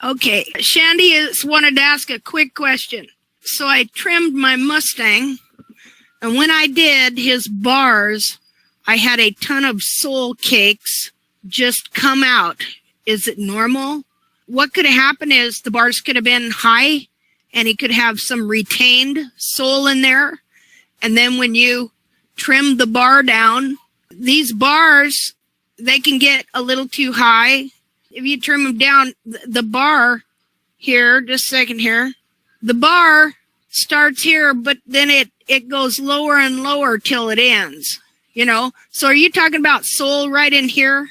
Okay, Shandy wanted to ask a quick question. So I trimmed my Mustang, and when I did his bars, I had a ton of sole cakes just come out. Is it normal? What could have happened is the bars could have been high, and he could have some retained sole in there. And then when you trim the bar down, these bars, they can get a little too high. If you trim them down, the bar here, just a second here, the bar starts here, but then it goes lower and lower till it ends, you know? So are you talking about sole right in here,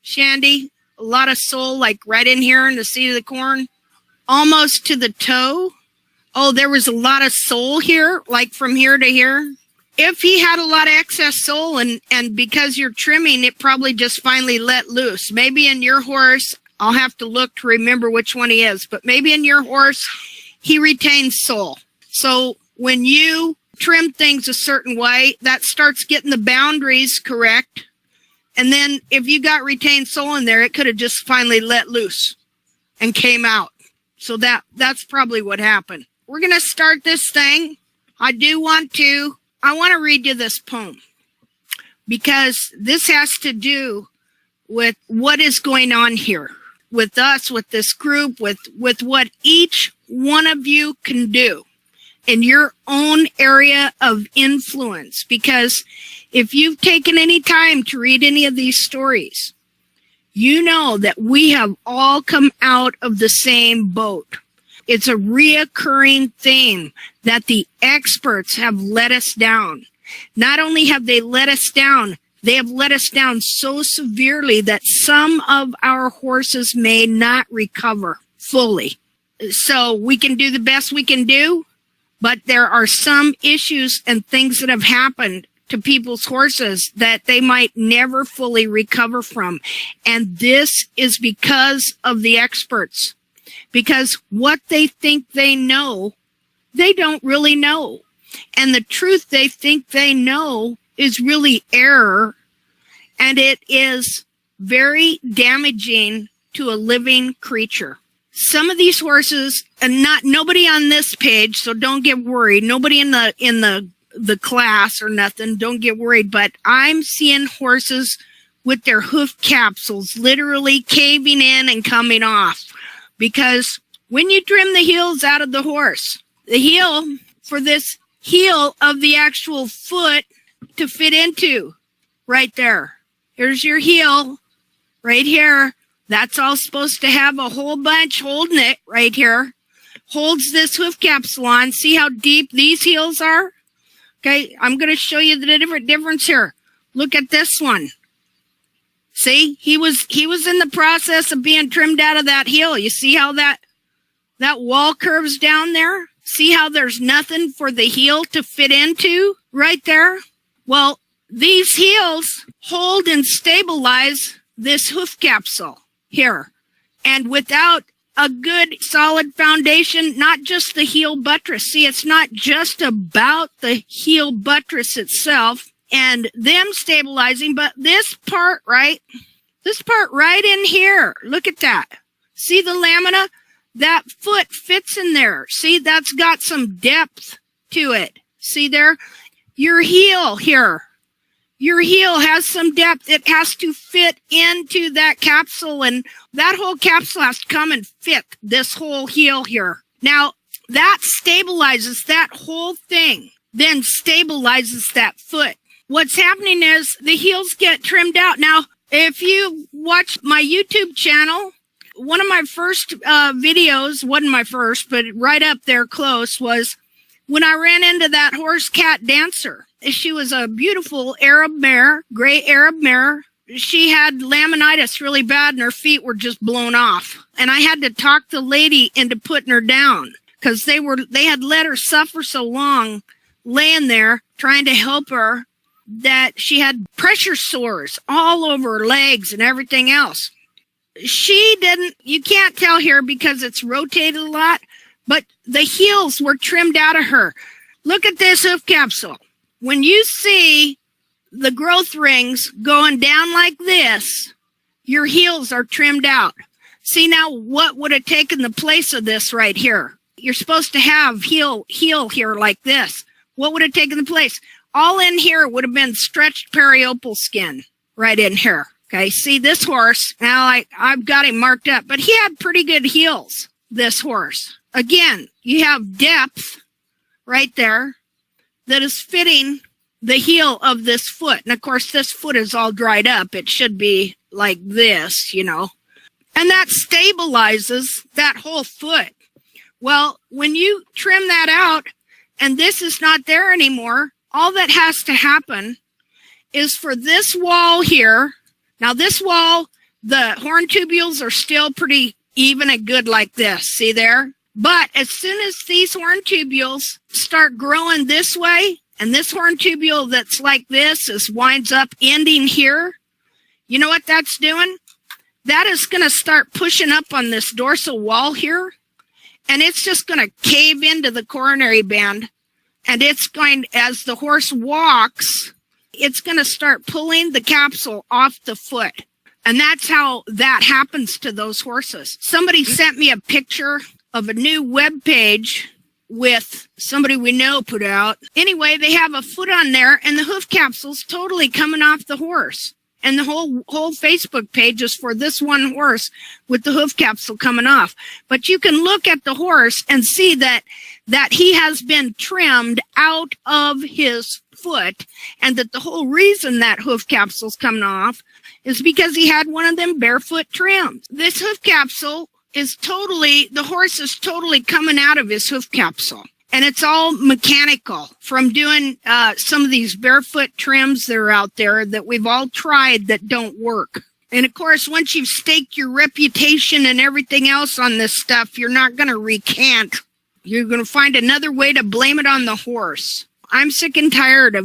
Shandy? A lot of sole, like right in here in the seat of the corn, almost to the toe. Oh, there was a lot of sole here, like from here to here. If he had a lot of excess sole and because you're trimming, it probably just finally let loose. Maybe in your horse, I'll have to look to remember which one he is, but maybe in your horse, he retains sole. So when you trim things a certain way, that starts getting the boundaries correct. And then if you got retained sole in there, it could have just finally let loose and came out. So that's probably what happened. We're going to start this thing. I want to read you this poem because this has to do with what is going on here with us, with this group, with what each one of you can do in your own area of influence. Because if you've taken any time to read any of these stories, you know that we have all come out of the same boat. It's a reoccurring theme that the experts have let us down. Not only have they let us down, they have let us down so severely that some of our horses may not recover fully. So we can do the best we can do, but there are some issues and things that have happened to people's horses that they might never fully recover from. And this is because of the experts. Because what they think they know, they don't really know. And the truth they think they know is really error. And it is very damaging to a living creature. Some of these horses, and nobody on this page, so don't get worried. Nobody in the class or nothing, don't get worried. But I'm seeing horses with their hoof capsules literally caving in and coming off. Because when you trim the heels out of the horse, the heel for this heel of the actual foot to fit into right there. Here's your heel right here. That's all supposed to have a whole bunch holding it right here. Holds this hoof capsule on. See how deep these heels are? Okay, I'm going to show you the difference here. Look at this one. See, he was in the process of being trimmed out of that heel. You see how that wall curves down there? See how there's nothing for the heel to fit into right there? Well, these heels hold and stabilize this hoof capsule here. And without a good solid foundation, not just the heel buttress. See, it's not just about the heel buttress itself and them stabilizing, but this part right in here, look at that. See the lamina? That foot fits in there. See, that's got some depth to it. See there? Your heel here. Your heel has some depth. It has to fit into that capsule, and that whole capsule has to come and fit this whole heel here. Now, that stabilizes that whole thing, then stabilizes that foot. What's happening is the heels get trimmed out. Now, if you watch my YouTube channel, one of my first videos, wasn't my first, but right up there close, was when I ran into that horse cat dancer. She was a beautiful Arab mare, gray Arab mare. She had laminitis really bad and her feet were just blown off. And I had to talk the lady into putting her down because they had let her suffer so long laying there trying to help her that she had pressure sores all over her legs and everything else. You can't tell here because it's rotated a lot, but the heels were trimmed out of her. Look at this hoof capsule. When you see the growth rings going down like this, your heels are trimmed out. See, now what would have taken the place of this right here? You're supposed to have heel here like this. What would have taken the place? All in here would have been stretched periopal skin right in here. Okay, see this horse, now I've got him marked up, but he had pretty good heels, this horse. Again, you have depth right there that is fitting the heel of this foot. And of course, this foot is all dried up. It should be like this, you know. And that stabilizes that whole foot. Well, when you trim that out and this is not there anymore, all that has to happen is for this wall here. Now this wall, the horn tubules are still pretty even and good like this. See there? But as soon as these horn tubules start growing this way, and this horn tubule that's like this winds up ending here, you know what that's doing? That is going to start pushing up on this dorsal wall here, and it's just going to cave into the coronary band, and it's going, as the horse walks, it's going to start pulling the capsule off the foot. And that's how that happens to those horses. Somebody sent me a picture of a new web page with somebody we know put out. Anyway, they have a foot on there and the hoof capsule's totally coming off the horse. And the whole Facebook page is for this one horse with the hoof capsule coming off. But you can look at the horse and see that he has been trimmed out of his foot, and that the whole reason that hoof capsule's coming off is because he had one of them barefoot trims. This hoof capsule is the horse is totally coming out of his hoof capsule. And it's all mechanical from doing some of these barefoot trims that are out there that we've all tried that don't work. And of course, once you've staked your reputation and everything else on this stuff, you're not going to recant. You're going to find another way to blame it on the horse. I'm sick and tired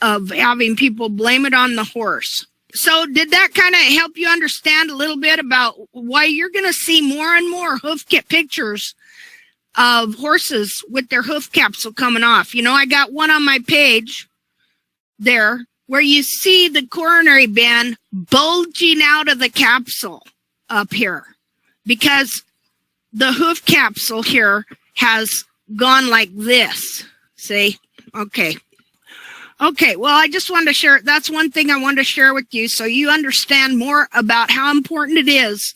of having people blame it on the horse. So did that kind of help you understand a little bit about why you're going to see more and more hoof pictures of horses with their hoof capsule coming off? You know, I got one on my page there where you see the coronary band bulging out of the capsule up here because the hoof capsule here has gone like this. See? Okay. Well, I just wanted to share. That's one thing I wanted to share with you so you understand more about how important it is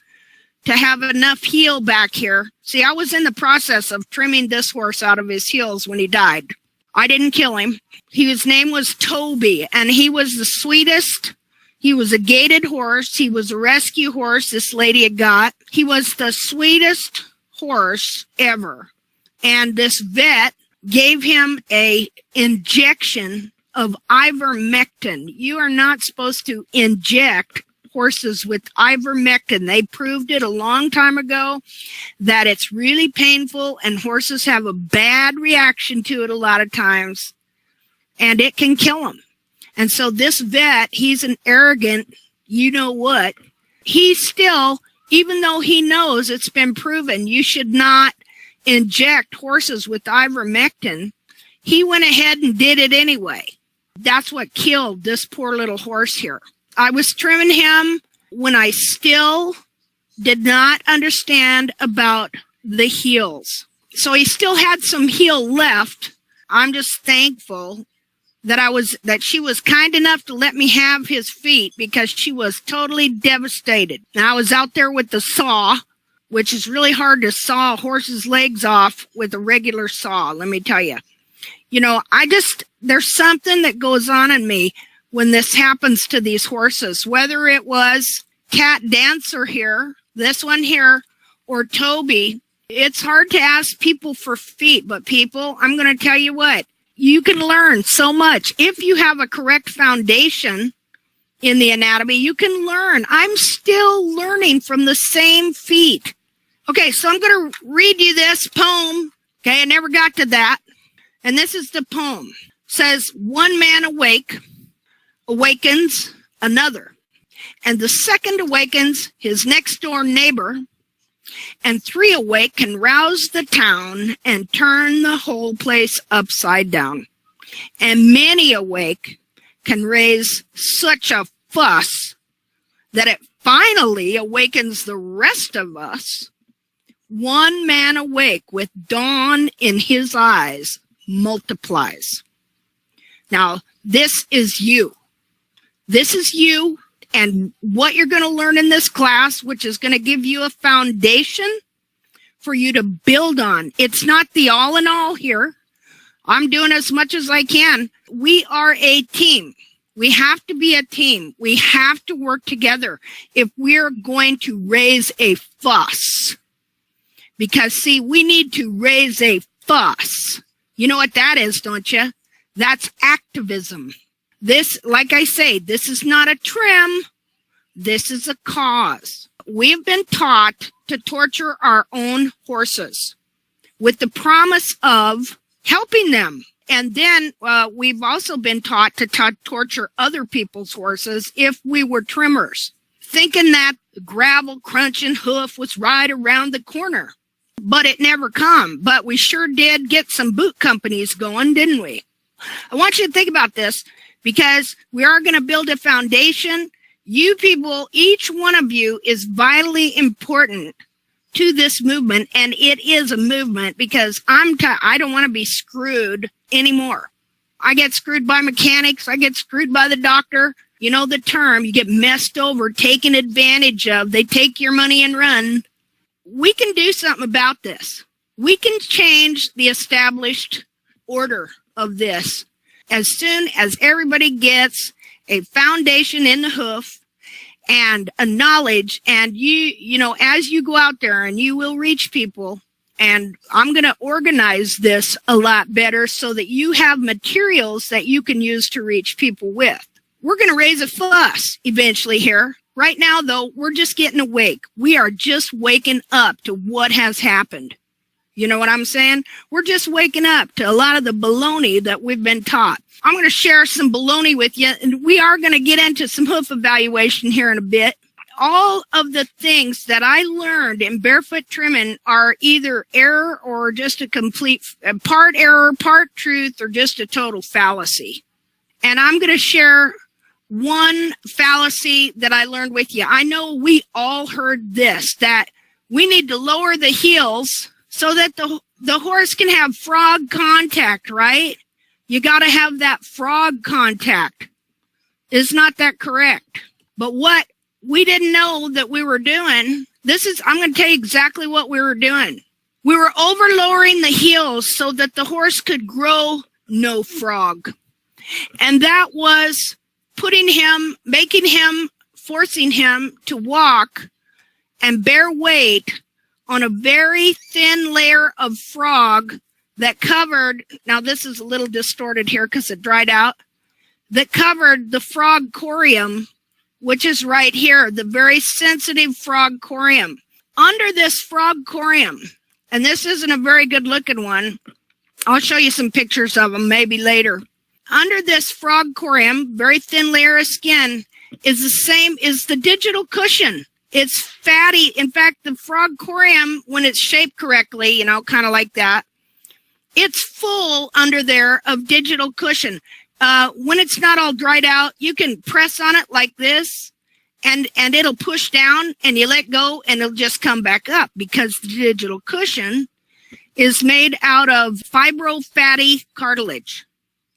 to have enough heel back here. See, I was in the process of trimming this horse out of his heels when he died. I didn't kill him. His name was Toby, and he was the sweetest. He was a gaited horse. He was a rescue horse this lady had got. He was the sweetest horse ever. And this vet gave him a injection of ivermectin. You are not supposed to inject horses with ivermectin. They proved it a long time ago that it's really painful and horses have a bad reaction to it a lot of times and it can kill them. And so this vet, he's an arrogant, you know what, he still, even though he knows it's been proven you should not inject horses with ivermectin, he went ahead and did it anyway. That's what killed this poor little horse here. I was trimming him when I still did not understand about the heels. So he still had some heel left. I'm just thankful that she was kind enough to let me have his feet because she was totally devastated. Now I was out there with the saw, which is really hard to saw a horse's legs off with a regular saw, let me tell you. You know, there's something that goes on in me when this happens to these horses, whether it was Cat Dancer here, this one here, or Toby. It's hard to ask people for feet, but people, I'm going to tell you what, you can learn so much. If you have a correct foundation in the anatomy, you can learn. I'm still learning from the same feet. Okay, so I'm going to read you this poem. Okay, I never got to that. And this is the poem. It says, one man awakens another, and the second awakens his next door neighbor, and three awake can rouse the town and turn the whole place upside down, and many awake can raise such a fuss that it finally awakens the rest of us. One man awake with dawn in his eyes multiplies. Now, this is you. This is you, and what you're going to learn in this class, which is going to give you a foundation for you to build on. It's not the all in all here. I'm doing as much as I can. We are a team. We have to be a team. We have to work together if we're going to raise a fuss. Because, see, we need to raise a fuss. You know what that is, don't you? That's activism. This, like I say, this is not a trim. This is a cause. We've been taught to torture our own horses with the promise of helping them. And then we've also been taught to torture other people's horses if we were trimmers, thinking that the gravel crunching hoof was right around the corner. But it never come. But we sure did get some boot companies going, didn't we? I want you to think about this, because we are going to build a foundation. You people, each one of you is vitally important to this movement, and it is a movement, because I don't want to be screwed anymore. I get screwed by mechanics. I get screwed by the doctor. You know the term, you get messed over, taken advantage of. They take your money and run. We can do something about this. We can change the established order of this as soon as everybody gets a foundation in the hoof and a knowledge. And you know, as you go out there and you will reach people, and I'm going to organize this a lot better so that you have materials that you can use to reach people with. We're going to raise a fuss eventually here. Right now, though, we're just getting awake. We are just waking up to what has happened. You know what I'm saying? We're just waking up to a lot of the baloney that we've been taught. I'm going to share some baloney with you, and we are going to get into some hoof evaluation here in a bit. All of the things that I learned in barefoot trimming are either error or just a complete part error, part truth, or just a total fallacy. And I'm going to share one fallacy that I learned with you. I know we all heard this, that we need to lower the heels so that the horse can have frog contact, right? You got to have that frog contact. Is not that correct? But what we didn't know that we were doing, I'm going to tell you exactly what we were doing. We were over lowering the heels so that the horse could grow no frog. And that was forcing him to walk and bear weight on a very thin layer of frog that covered, now this is a little distorted here because it dried out, that covered the frog corium, which is right here, the very sensitive frog corium. Under this frog corium, and this isn't a very good looking one, I'll show you some pictures of them maybe later. Under this frog corium, very thin layer of skin, is the same as the digital cushion. It's fatty. In fact, the frog corium, when it's shaped correctly, you know, kind of like that, it's full under there of digital cushion. When it's not all dried out, you can press on it like this, and it'll push down, and you let go, and it'll just come back up, because the digital cushion is made out of fibro-fatty cartilage.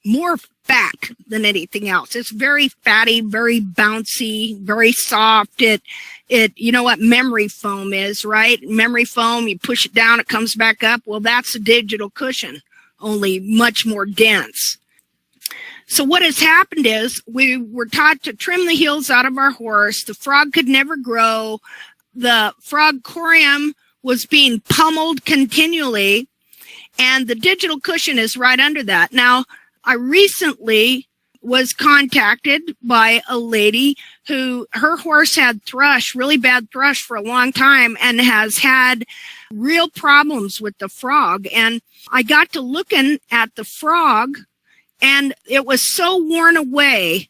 More fat than anything else. It's very fatty, very bouncy, very soft. It, you know what memory foam is, right? Memory foam, you push it down, it comes back up. Well, that's a digital cushion, only much more dense. So what has happened is we were taught to trim the heels out of our horse. The frog could never grow. The frog corium was being pummeled continually, and the digital cushion is right under that. Now, I recently was contacted by a lady who, her horse had thrush, really bad thrush for a long time, and has had real problems with the frog. And I got to looking at the frog, and it was so worn away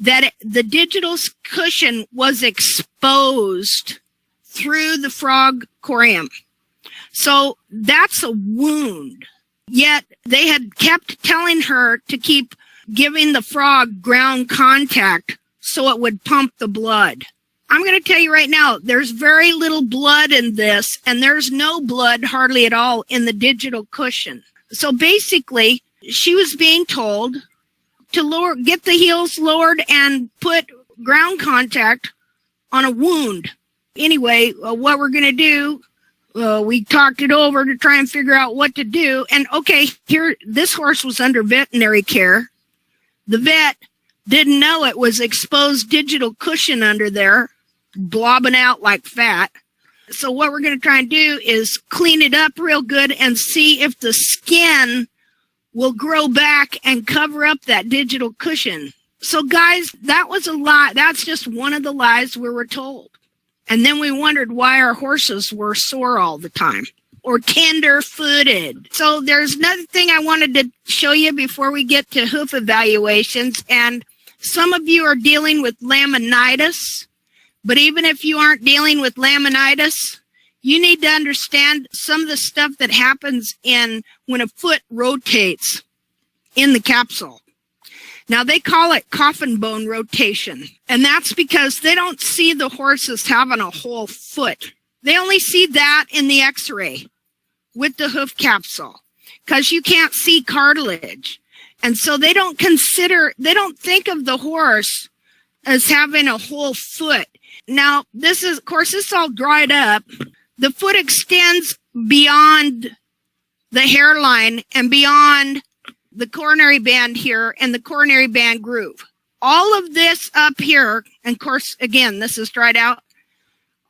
that the digital cushion was exposed through the frog corium. So that's a wound. Yet they had kept telling her to keep giving the frog ground contact so it would pump the blood. I'm going to tell you right now, there's very little blood in this, and there's no blood hardly at all in the digital cushion. So basically, she was being told to get the heels lowered and put ground contact on a wound. Anyway, what we're going to do, we talked it over to try and figure out what to do. And okay, here, this horse was under veterinary care. The vet didn't know it was exposed digital cushion under there, blobbing out like fat. So what we're going to try and do is clean it up real good and see if the skin will grow back and cover up that digital cushion. So guys, that was a lie. That's just one of the lies we were told. And then we wondered why our horses were sore all the time or tender-footed. So there's another thing I wanted to show you before we get to hoof evaluations. And some of you are dealing with laminitis. But even if you aren't dealing with laminitis, you need to understand some of the stuff that happens when a foot rotates in the capsule. Now, they call it coffin bone rotation, and that's because they don't see the horses having a whole foot. They only see that in the x-ray with the hoof capsule because you can't see cartilage. And so they don't think of the horse as having a whole foot. Now, this is, of course, this is all dried up. The foot extends beyond the hairline and beyond the coronary band here and the coronary band groove. All of this up here, and of course, again, this is dried out.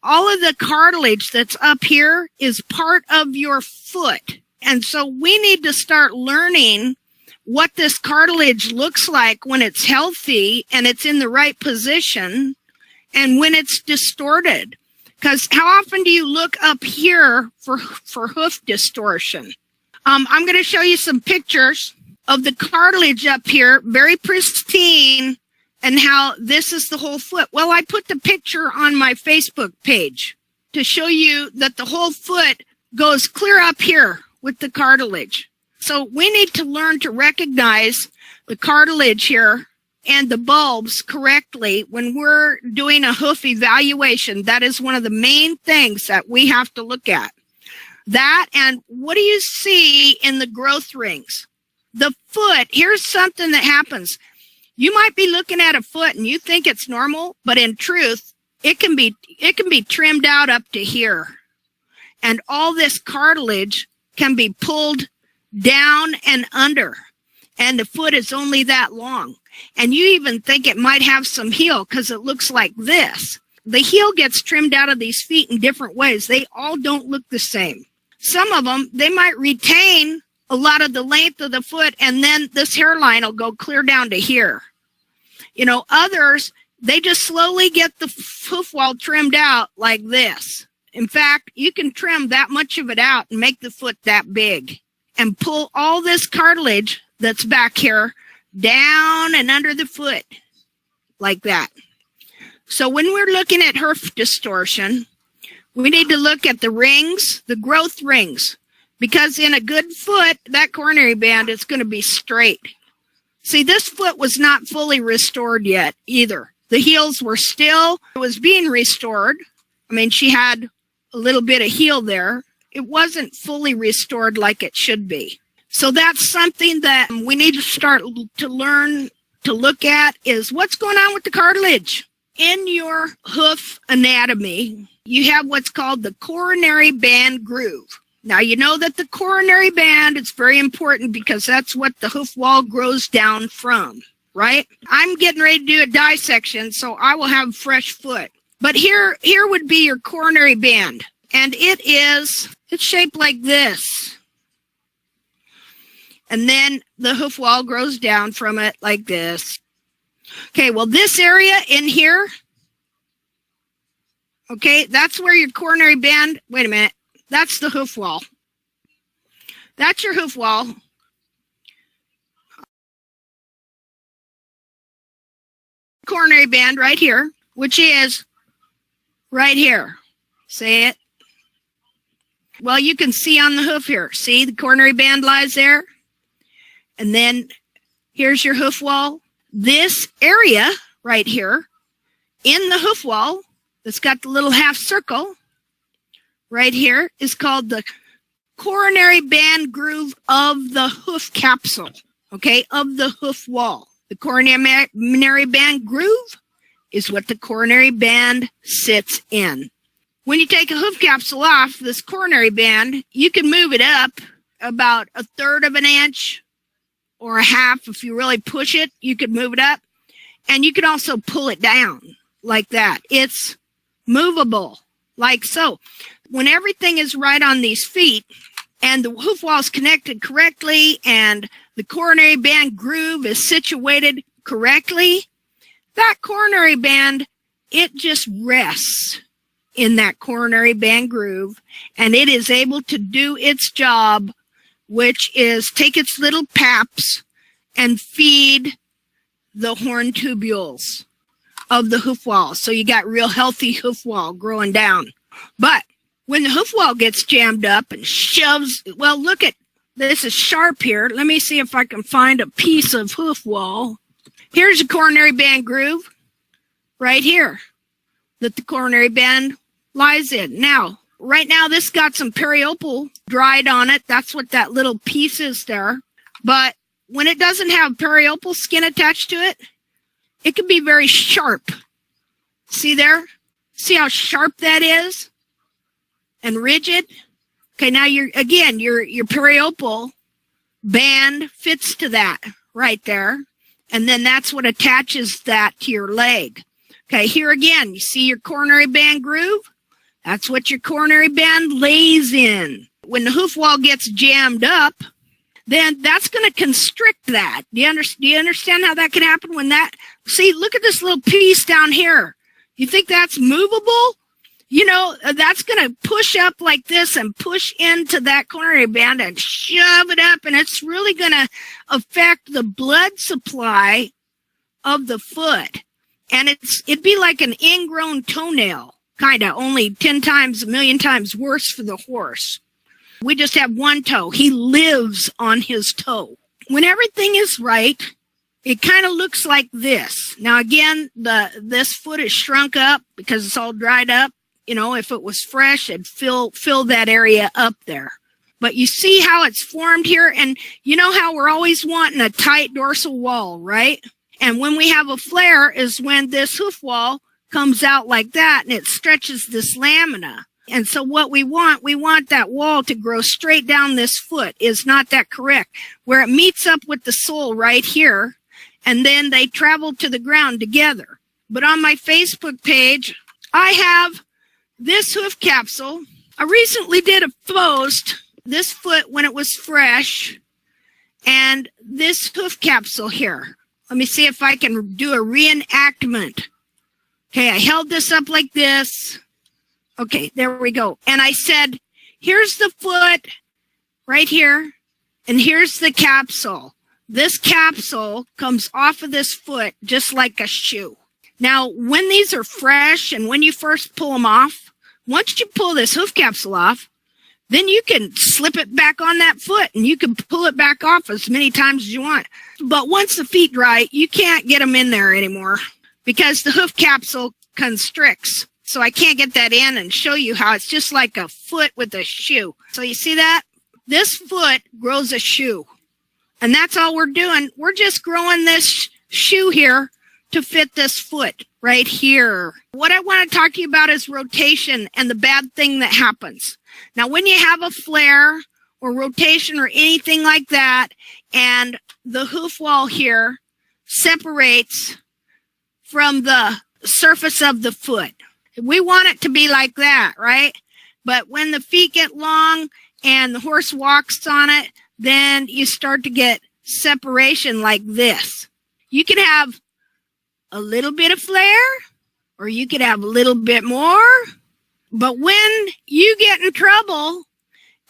All of the cartilage that's up here is part of your foot. And so we need to start learning what this cartilage looks like when it's healthy and it's in the right position and when it's distorted. Because how often do you look up here for hoof distortion? I'm going to show you some pictures of the cartilage up here, very pristine, and how this is the whole foot. Well, I put the picture on my Facebook page to show you that the whole foot goes clear up here with the cartilage. So we need to learn to recognize the cartilage here and the bulbs correctly when we're doing a hoof evaluation. That is one of the main things that we have to look at. That, and what do you see in the growth rings? The foot, here's something that happens. You might be looking at a foot and you think it's normal, but in truth, it can be trimmed out up to here. And all this cartilage can be pulled down and under. And the foot is only that long. And you even think it might have some heel because it looks like this. The heel gets trimmed out of these feet in different ways. They all don't look the same. Some of them, they might retain a lot of the length of the foot, and then this hairline will go clear down to here. You know, others, they just slowly get the hoof wall trimmed out like this. In fact, you can trim that much of it out and make the foot that big and pull all this cartilage that's back here down and under the foot like that. So when we're looking at hoof distortion, we need to look at the rings, the growth rings. Because in a good foot, that coronary band is going to be straight. See, this foot was not fully restored yet either. The heels were still, it was being restored. I mean, she had a little bit of heel there. It wasn't fully restored like it should be. So that's something that we need to start to learn to look at is what's going on with the cartilage. In your hoof anatomy, you have what's called the coronary band groove. Now, you know that the coronary band is very important because that's what the hoof wall grows down from, right? I'm getting ready to do a dissection, so I will have fresh foot. But here would be your coronary band, and it's shaped like this. And then the hoof wall grows down from it like this. Okay, well, this area in here, okay, that's where your coronary band, wait a minute. That's the hoof wall. That's your hoof wall. Coronary band right here, which is right here. See it? Well, you can see on the hoof here. See, the coronary band lies there. And then here's your hoof wall. This area right here in the hoof wall that's got the little half circle right here is called the coronary band groove of the hoof capsule, okay, of the hoof wall. The coronary band groove is what the coronary band sits in. When you take a hoof capsule off this coronary band, you can move it up about 1/3 of an inch or a half. If you really push it, you could move it up. And you can also pull it down like that. It's movable, like so. When everything is right on these feet and the hoof wall is connected correctly and the coronary band groove is situated correctly, that coronary band, it just rests in that coronary band groove, and it is able to do its job, which is take its little paps and feed the horn tubules of the hoof wall. So you got real healthy hoof wall growing down. But when the hoof wall gets jammed up and shoves, well, look at, this is sharp here. Let me see if I can find a piece of hoof wall. Here's a coronary band groove right here that the coronary band lies in. Now, right now, this got some periopal dried on it. That's what that little piece is there. But when it doesn't have periopal skin attached to it, it can be very sharp. See there? See how sharp that is? And rigid? Okay, now your periopal band fits to that right there. And then that's what attaches that to your leg. Okay, here again, you see your coronary band groove? That's what your coronary band lays in. When the hoof wall gets jammed up, then that's going to constrict that. Do you understand how that can happen when that, see, look at this little piece down here. You think that's movable? You know, that's going to push up like this and push into that coronary band and shove it up, and it's really going to affect the blood supply of the foot. And it'd be like an ingrown toenail, kind of, only 10 times, a million times worse for the horse. We just have one toe. He lives on his toe. When everything is right, it kind of looks like this. Now, again, this foot is shrunk up because it's all dried up. You know, if it was fresh, it'd fill that area up there. But you see how it's formed here? And you know how we're always wanting a tight dorsal wall, right? And when we have a flare is when this hoof wall comes out like that and it stretches this lamina. And so what we want that wall to grow straight down this foot. Is not that correct? Where it meets up with the sole right here, and then they travel to the ground together. But on my Facebook page, I have this hoof capsule. I recently did a post, this foot when it was fresh, and this hoof capsule here. Let me see if I can do a reenactment. Okay, I held this up like this. Okay, there we go. And I said, here's the foot right here, and here's the capsule. This capsule comes off of this foot just like a shoe. Now, when these are fresh and when you first pull them off, once you pull this hoof capsule off, then you can slip it back on that foot and you can pull it back off as many times as you want. But once the feet dry, you can't get them in there anymore because the hoof capsule constricts. So I can't get that in and show you how it's just like a foot with a shoe. So you see that? This foot grows a shoe. And that's all we're doing. We're just growing this shoe here to fit this foot right here. What I want to talk to you about is rotation and the bad thing that happens. Now, when you have a flare or rotation or anything like that, and the hoof wall here separates from the surface of the foot, we want it to be like that, right? But when the feet get long and the horse walks on it, then you start to get separation like this. You can have a little bit of flare, or you could have a little bit more. But when you get in trouble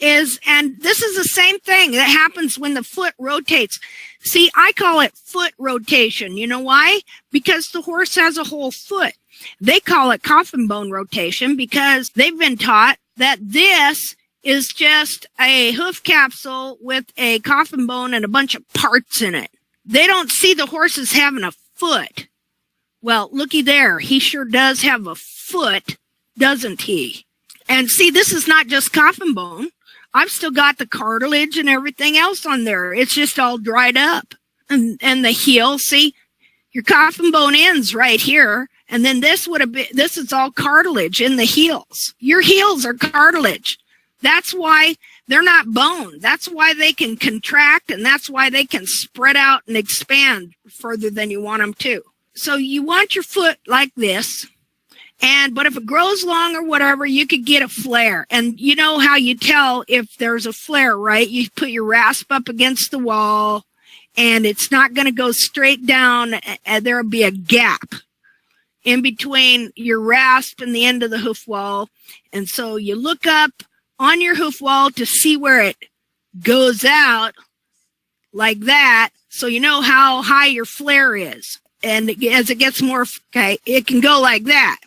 and this is the same thing that happens when the foot rotates. See, I call it foot rotation. You know why? Because the horse has a whole foot. They call it coffin bone rotation because they've been taught that this is just a hoof capsule with a coffin bone and a bunch of parts in it. They don't see the horses having a foot. Well, looky there. He sure does have a foot, doesn't he? And see, this is not just coffin bone. I've still got the cartilage and everything else on there. It's just all dried up. And the heel, see, your coffin bone ends right here. And then this is all cartilage in the heels. Your heels are cartilage. That's why they're not bone. That's why they can contract, and that's why they can spread out and expand further than you want them to. So you want your foot like this. But if it grows long or whatever, you could get a flare. And you know how you tell if there's a flare, right? You put your rasp up against the wall, and it's not going to go straight down. There'll be a gap in between your rasp and the end of the hoof wall. And so you look up on your hoof wall to see where it goes out like that, so you know how high your flare is. And as it gets more, okay, it can go like that.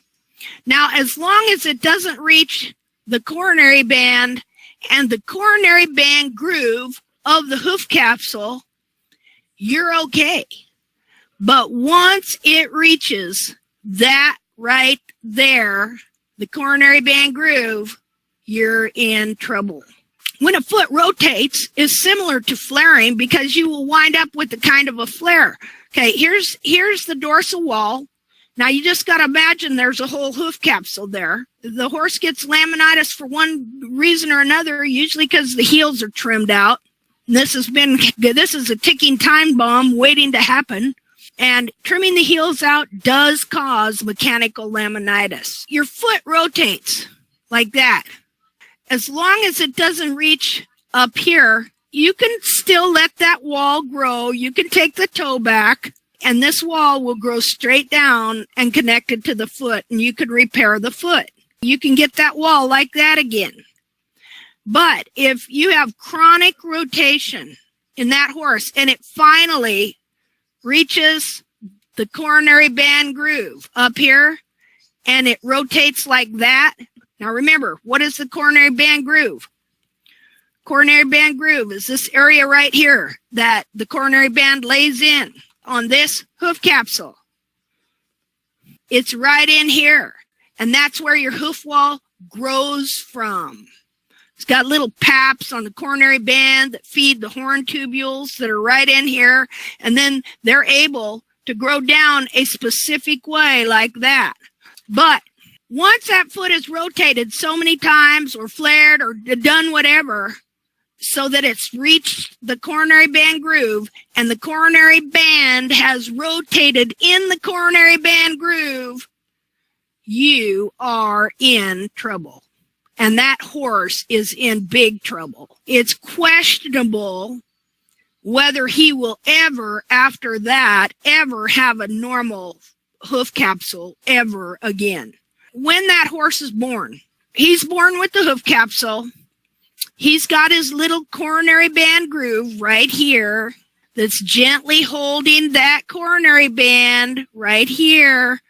Now, as long as it doesn't reach the coronary band and the coronary band groove of the hoof capsule, you're okay. But once it reaches that right there, the coronary band groove, you're in trouble. When a foot rotates, is similar to flaring because you will wind up with the kind of a flare. Okay, here's the dorsal wall. Now you just got to imagine there's a whole hoof capsule there. The horse gets laminitis for one reason or another, usually because the heels are trimmed out. This is a ticking time bomb waiting to happen. And trimming the heels out does cause mechanical laminitis. Your foot rotates like that. As long as it doesn't reach up here, you can still let that wall grow. You can take the toe back, and this wall will grow straight down and connected to the foot, and you could repair the foot. You can get that wall like that again. But if you have chronic rotation in that horse and it finally reaches the coronary band groove up here and it rotates like that. Now remember, what is the coronary band groove? Coronary band groove is this area right here that the coronary band lays in on this hoof capsule. It's right in here. And that's where your hoof wall grows from. It's got little paps on the coronary band that feed the horn tubules that are right in here. And then they're able to grow down a specific way like that. But once that foot is rotated so many times or flared or done whatever so that it's reached the coronary band groove and the coronary band has rotated in the coronary band groove, you are in trouble. And that horse is in big trouble. It's questionable whether he will ever, after that, ever have a normal hoof capsule ever again. When that horse is born, he's born with the hoof capsule. He's got his little coronary band groove right here that's gently holding that coronary band right here.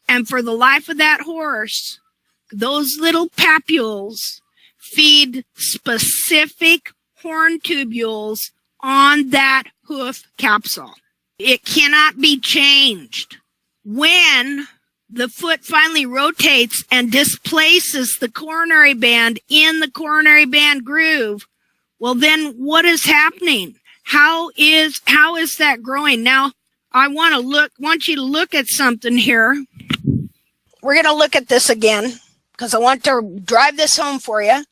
And for the life of that horse, those little papules feed specific horn tubules on that hoof capsule. It cannot be changed. When the foot finally rotates and displaces the coronary band in the coronary band groove, well then what is happening? How is that growing? Now, I want you to look at something here. We're going to look at this again because I want to drive this home for you.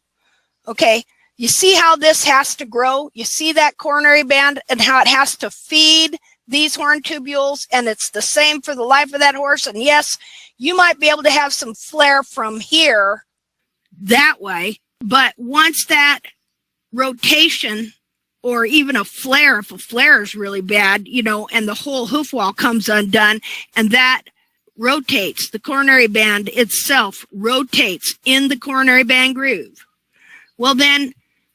Okay, you see how this has to grow? You see that coronary band and how it has to feed these horn tubules, and it's the same for the life of that horse. And yes, you might be able to have some flare from here that way, but once that rotation or even a flare, if a flare is really bad, and the whole hoof wall comes undone and that rotates, the coronary band itself rotates in the coronary band groove, well then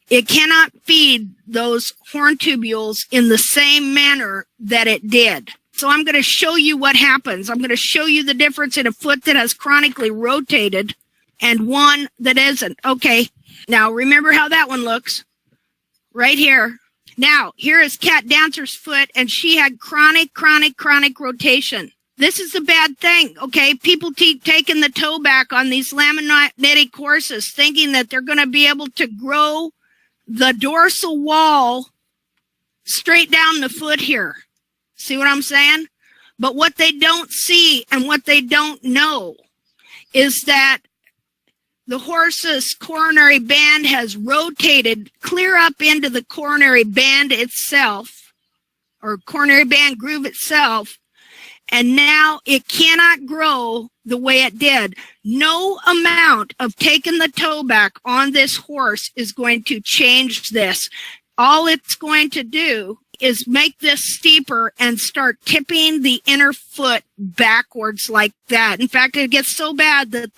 it cannot feed those horn tubules in the same manner that it did. So I'm going to show you what happens. I'm going to show you the difference in a foot that has chronically rotated and one that isn't. Okay, now remember how that one looks right here. Now, here is Cat Dancer's foot, and she had chronic rotation. This is a bad thing, okay? People keep taking the toe back on these laminitic horses, thinking that they're going to be able to grow the dorsal wall straight down the foot here. See what I'm saying? But what they don't see and what they don't know is that the horse's coronary band has rotated clear up into the coronary band itself, or coronary band groove itself, and now it cannot grow the way it did. No amount of taking the toe back on this horse is going to change this. All it's going to do is make this steeper and start tipping the inner foot backwards like that. In fact, it gets so bad that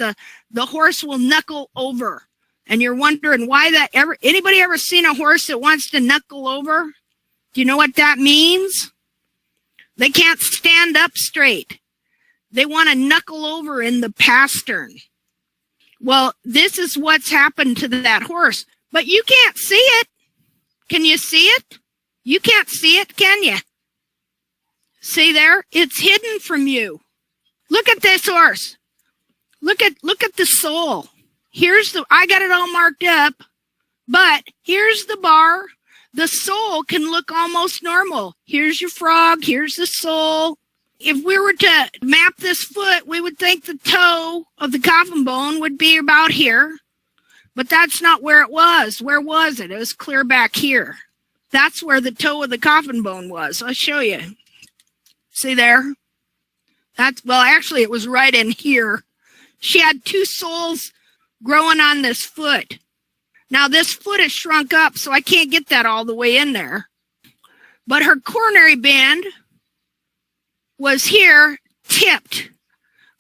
the horse will knuckle over. And you're wondering why that anybody ever seen a horse that wants to knuckle over? Do you know what that means? They can't stand up straight. They want to knuckle over in the pastern. Well, this is what's happened to that horse, but you can't see it. Can you see it? You can't see it, can you? See there? It's hidden from you. Look at this horse. Look at the sole. I got it all marked up, but here's the bar. The sole can look almost normal. Here's your frog. Here's the sole. If we were to map this foot, we would think the toe of the coffin bone would be about here, but that's not where it was. Where was it? It was clear back here. That's where the toe of the coffin bone was. I'll show you. See there? Well, actually, it was right in here. She had two soles growing on this foot. Now, this foot is shrunk up, so I can't get that all the way in there. But her coronary band was here, tipped.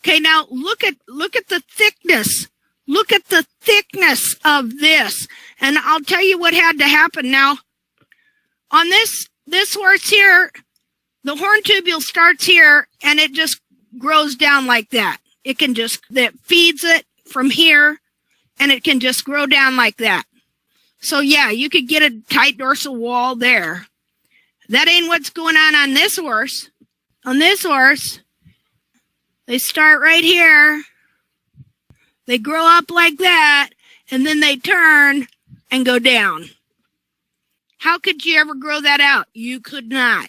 Okay, now look at the thickness. Look at the thickness of this. And I'll tell you what had to happen. Now, on this horse here, the horn tubule starts here, and it just grows down like that. That feeds it from here, and it can just grow down like that. So yeah, you could get a tight dorsal wall there. That ain't what's going on this horse. On this horse, they start right here. They grow up like that, and then they turn and go down. How could you ever grow that out? You could not.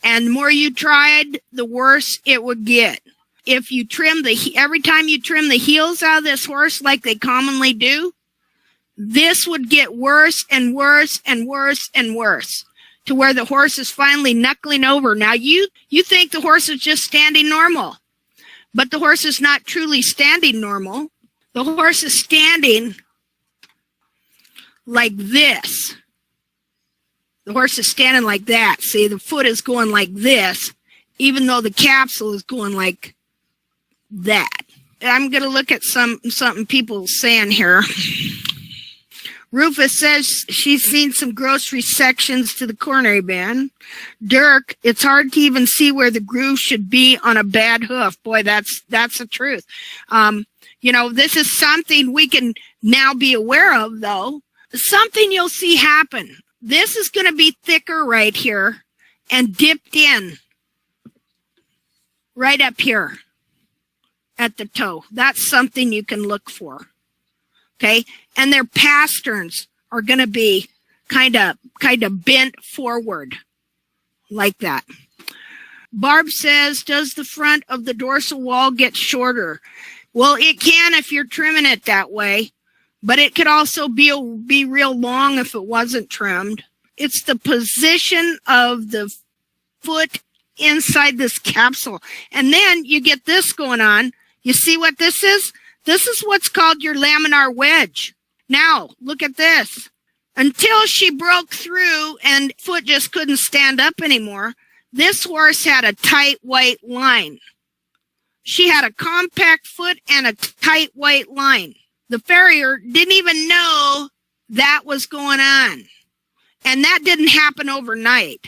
And the more you tried, the worse it would get. If you trim every time you trim the heels out of this horse like they commonly do, this would get worse and worse and worse and worse to where the horse is finally knuckling over. Now you think the horse is just standing normal, but the horse is not truly standing normal. The horse is standing like this. The horse is standing like that. See, the foot is going like this, even though the capsule is going like that. I'm going to look at something people saying here. Rufus says she's seen some gross resections to the coronary band. Dirk, it's hard to even see where the groove should be on a bad hoof. Boy, that's the truth. This is something we can now be aware of, though. Something you'll see happen. This is going to be thicker right here and dipped in right up here at the toe. That's something you can look for. Okay? And their pasterns are going to be kind of bent forward like that. Barb says, does the front of the dorsal wall get shorter? Well, it can if you're trimming it that way. But it could also be real long if it wasn't trimmed. It's the position of the foot inside this capsule. And then you get this going on. You see what this is? This is what's called your laminar wedge. Now, look at this. Until she broke through and foot just couldn't stand up anymore, this horse had a tight white line. She had a compact foot and a tight white line. The farrier didn't even know that was going on. And that didn't happen overnight.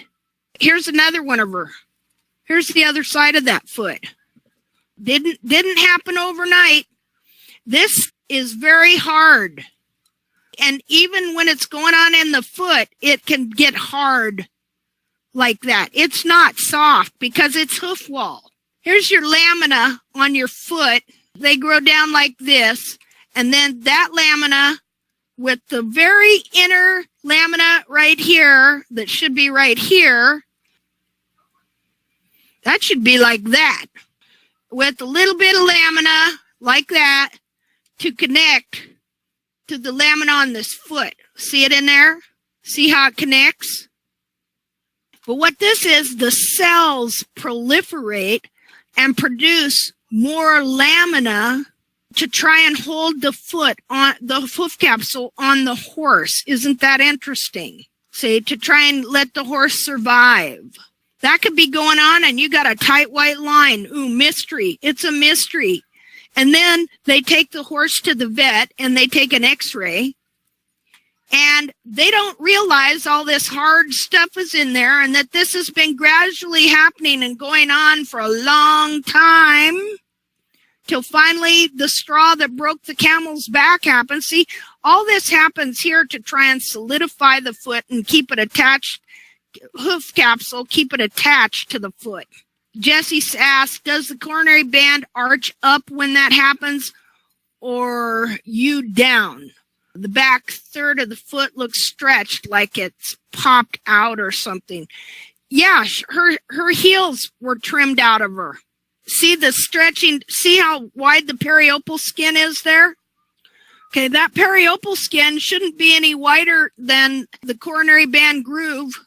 Here's another one of her. Here's the other side of that foot. Didn't happen overnight. This is very hard. And even when it's going on in the foot, it can get hard like that. It's not soft because it's hoof wall. Here's your lamina on your foot. They grow down like this. And then that lamina with the very inner lamina right here, that should be right here, that should be like that. With a little bit of lamina like that to connect to the lamina on this foot. See it in there? See how it connects? But what this is, the cells proliferate and produce more lamina to try and hold the foot on the hoof capsule on the horse. Isn't that interesting? See, to try and let the horse survive. That could be going on and you got a tight white line. Ooh, mystery. It's a mystery. And then they take the horse to the vet and they take an x-ray. And they don't realize all this hard stuff is in there and that this has been gradually happening and going on for a long time till finally the straw that broke the camel's back happens. See, all this happens here to try and solidify the foot and keep it attached, hoof capsule, keep it attached to the foot. Jesse asked, does the coronary band arch up when that happens or you down? The back third of the foot looks stretched like it's popped out or something. Yeah, her heels were trimmed out of her. See the stretching, see how wide the periopal skin is there? Okay, that periopal skin shouldn't be any wider than the coronary band groove.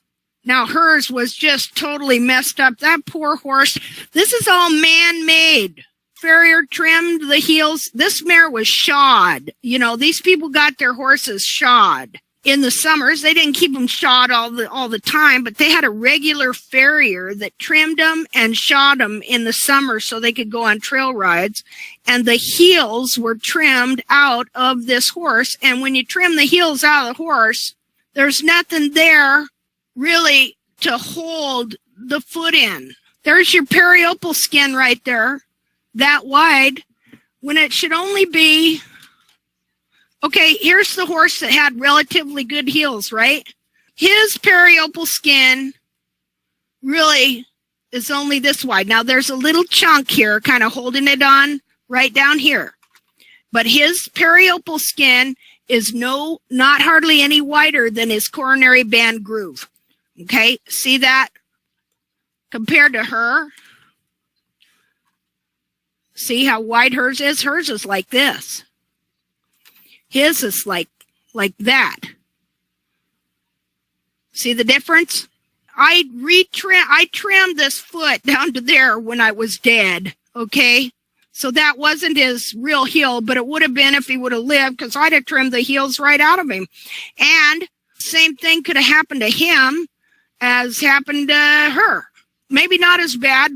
Now hers was just totally messed up. That poor horse, this is all man-made. Farrier trimmed the heels. This mare was shod. You know, these people got their horses shod. In the summers, they didn't keep them shod all the time, but they had a regular farrier that trimmed them and shod them in the summer so they could go on trail rides. And the heels were trimmed out of this horse. And when you trim the heels out of the horse, there's nothing there really to hold the foot in. There's your periopal skin right there, that wide, when it should only be, okay, here's the horse that had relatively good heels, right? His periopal skin really is only this wide. Now there's a little chunk here kind of holding it on right down here. But his periopal skin is not hardly any wider than his coronary band groove. Okay, see that? Compared to her, see how wide hers is? Hers is like this. His is like that. See the difference? I trimmed this foot down to there when I was dead, okay? So that wasn't his real heel, but it would have been if he would have lived, because I'd have trimmed the heels right out of him. And same thing could have happened to him as happened to her. Maybe not as bad,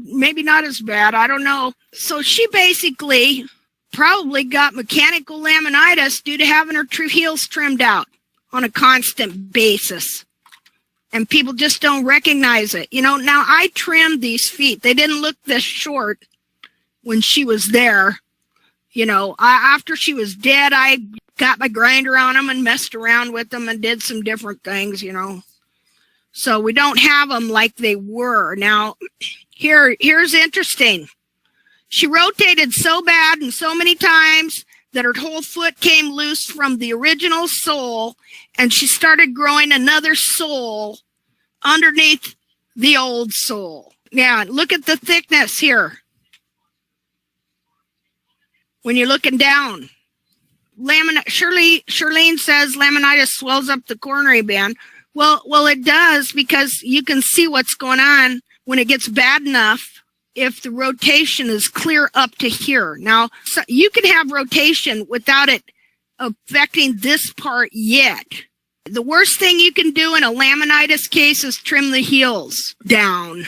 I don't know. So she basically probably got mechanical laminitis due to having her heels trimmed out on a constant basis. And people just don't recognize it. You know, now I trimmed these feet. They didn't look this short when she was there. You know, after she was dead, I got my grinder on them and messed around with them and did some different things, you know. So we don't have them like they were. Now, here's interesting. She rotated so bad and so many times that her whole foot came loose from the original sole, and she started growing another sole underneath the old sole. Yeah, look at the thickness here. When you're looking down. Charlene says laminitis swells up the coronary band. Well, it does, because you can see what's going on when it gets bad enough if the rotation is clear up to here. Now, so you can have rotation without it affecting this part yet. The worst thing you can do in a laminitis case is trim the heels down.